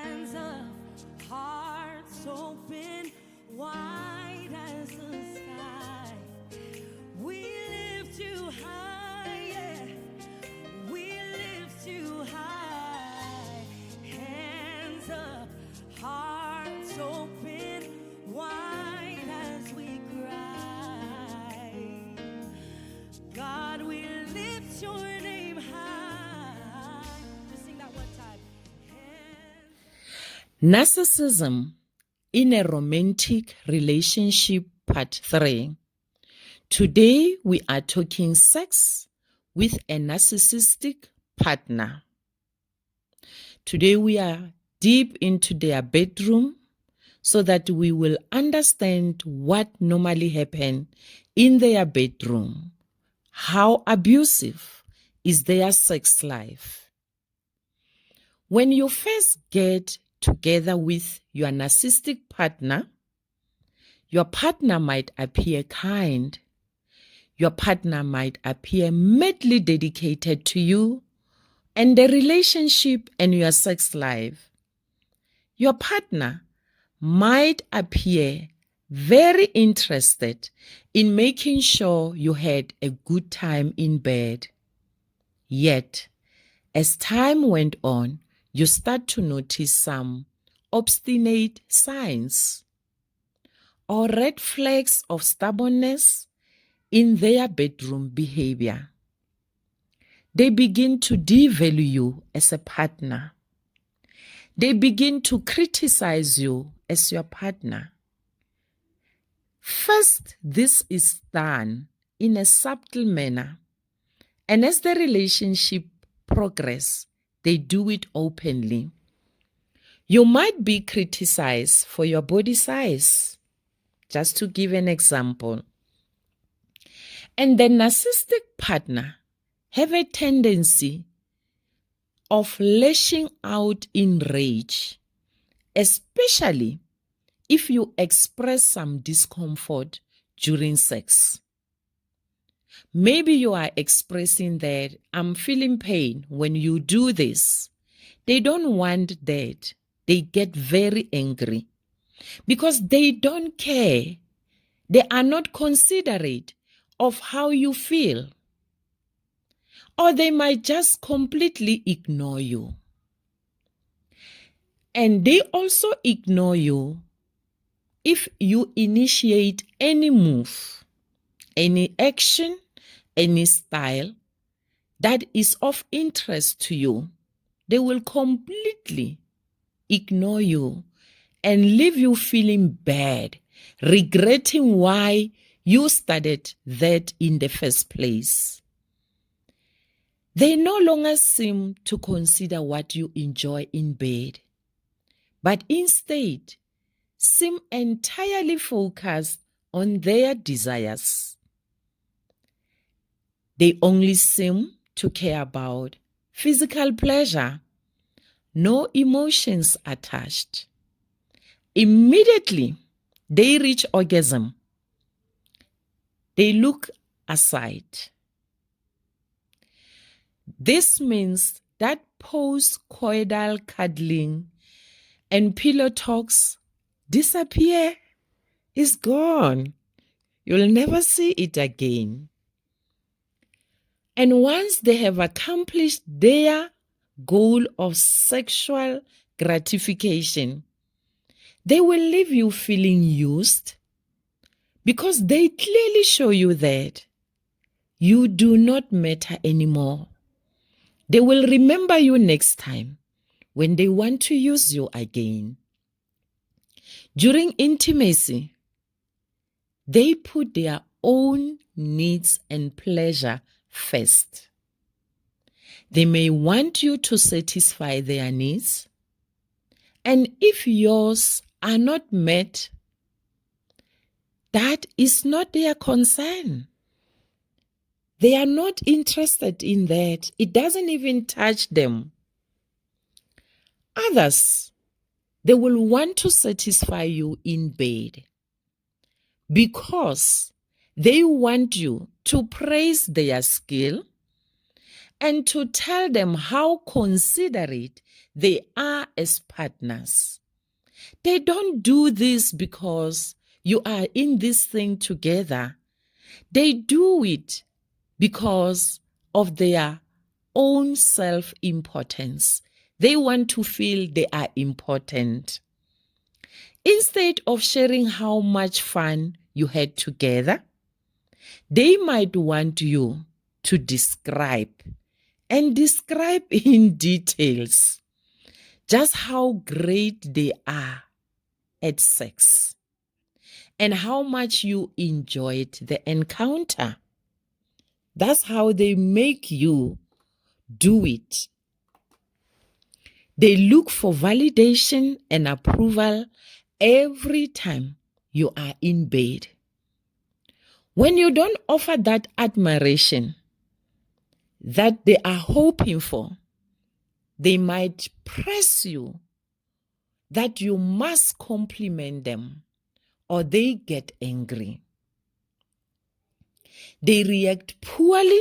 Hands up, hearts open, wide as the sky. We lift you high, yeah. We lift you high. Hands up, hearts open, wide as we cry. God, we lift your name high. Just sing that one time. Narcissism in a Romantic Relationship Part 3. Today we are talking sex with a narcissistic partner. Today we are deep into their bedroom so that we will understand what normally happens in their bedroom. How abusive is their sex life? When you first get together with your narcissistic partner, your partner might appear kind. Your partner might appear madly dedicated to you and the relationship and your sex life. Your partner might appear very interested in making sure you had a good time in bed. Yet, as time went on, you start to notice some obstinate signs or red flags of stubbornness in their bedroom behavior. They begin to devalue you as a partner. They begin to criticize you as your partner. First, this is done in a subtle manner, and as the relationship progresses, they do it openly. You might be criticized for your body size, just to give an example. And the narcissistic partner have a tendency of lashing out in rage, especially if you express some discomfort during sex. Maybe you are expressing that I'm feeling pain when you do this. They don't want that. They get very angry because they don't care. They are not considerate of how you feel. Or they might just completely ignore you. And they also ignore you if you initiate any move, any action, any style that is of interest to you. They will completely ignore you and leave you feeling bad, regretting why you started that in the first place. They no longer seem to consider what you enjoy in bed, but instead seem entirely focused on their desires. They only seem to care about physical pleasure, no emotions attached. Immediately they reach orgasm, they look aside. This means that post-coital cuddling and pillow talks disappear, is gone. You'll never see it again. And once they have accomplished their goal of sexual gratification, they will leave you feeling used because they clearly show you that you do not matter anymore. They will remember you next time when they want to use you again. During intimacy, they put their own needs and pleasure first. They may want you to satisfy their needs, and if yours are not met, that is not their concern. They are not interested in that. It doesn't even touch them. Others, they will want to satisfy you in bed because they want you to praise their skill and to tell them how considerate they are as partners. They don't do this because you are in this thing together. They do it because of their own self-importance. They want to feel they are important. Instead of sharing how much fun you had together, they might want you to describe in details just how great they are at sex and how much you enjoyed the encounter. That's how they make you do it. They look for validation and approval every time you are in bed. When you don't offer that admiration that they are hoping for, they might press you that you must compliment them or they get angry. They react poorly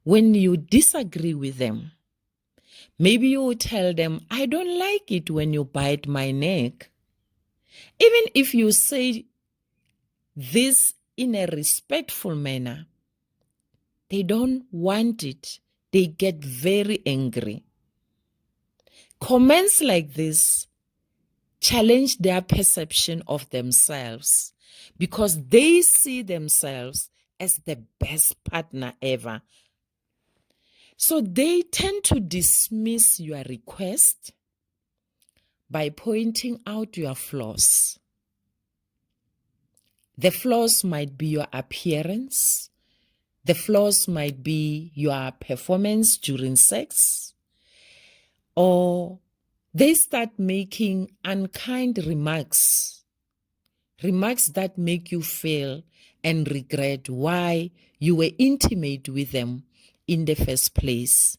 when you disagree with them. Maybe you will tell them, I don't like it when you bite my neck. Even if you say this in a respectful manner, they don't want it. They get very angry. Comments like this challenge their perception of themselves because they see themselves as the best partner ever. So they tend to dismiss your request by pointing out your flaws. The flaws might be your appearance. The flaws might be your performance during sex. Or they start making unkind remarks that make you feel and regret why you were intimate with them in the first place.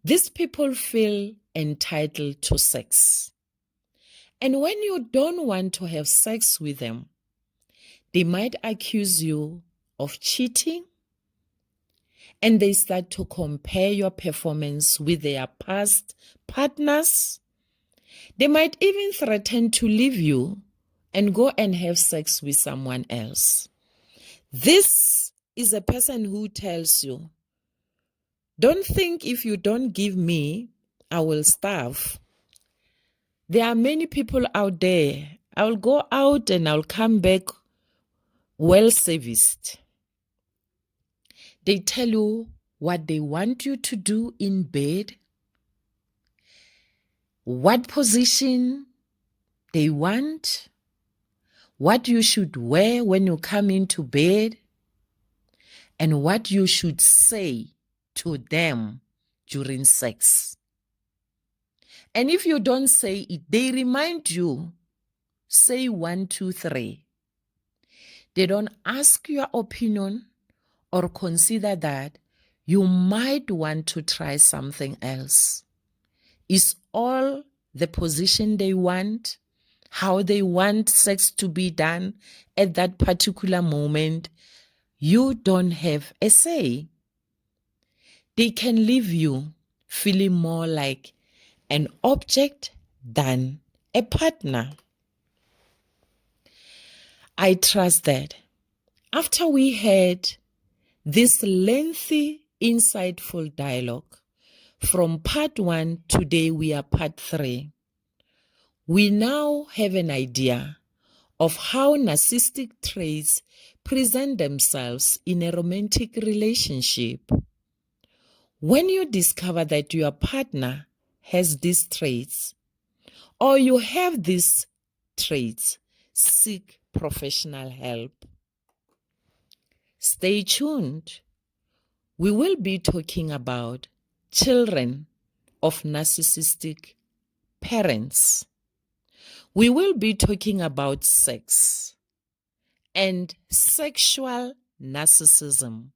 These people feel entitled to sex. And when you don't want to have sex with them, they might accuse you of cheating, and they start to compare your performance with their past partners. They might even threaten to leave you and go and have sex with someone else. This is a person who tells you, don't think if you don't give me, I will starve. There are many people out there. I will go out and I'll come back well serviced. They tell you what they want you to do in bed, what position they want, what you should wear when you come into bed, and what you should say to them during sex. And if you don't say it, they remind you, say 1, 2, 3. They don't ask your opinion or consider that you might want to try something else. It's all the position they want, how they want sex to be done at that particular moment. You don't have a say. They can leave you feeling more like an object than a partner. I trust that after we had this lengthy, insightful dialogue from part 1, today we are part 3. We now have an idea of how narcissistic traits present themselves in a romantic relationship. When you discover that your partner has these traits, or you have these traits, seek professional help. Stay tuned. We will be talking about children of narcissistic parents. We will be talking about sex and sexual narcissism.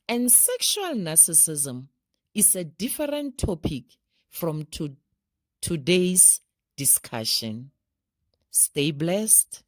And sexual narcissism is a different topic from today's discussion. Stay blessed.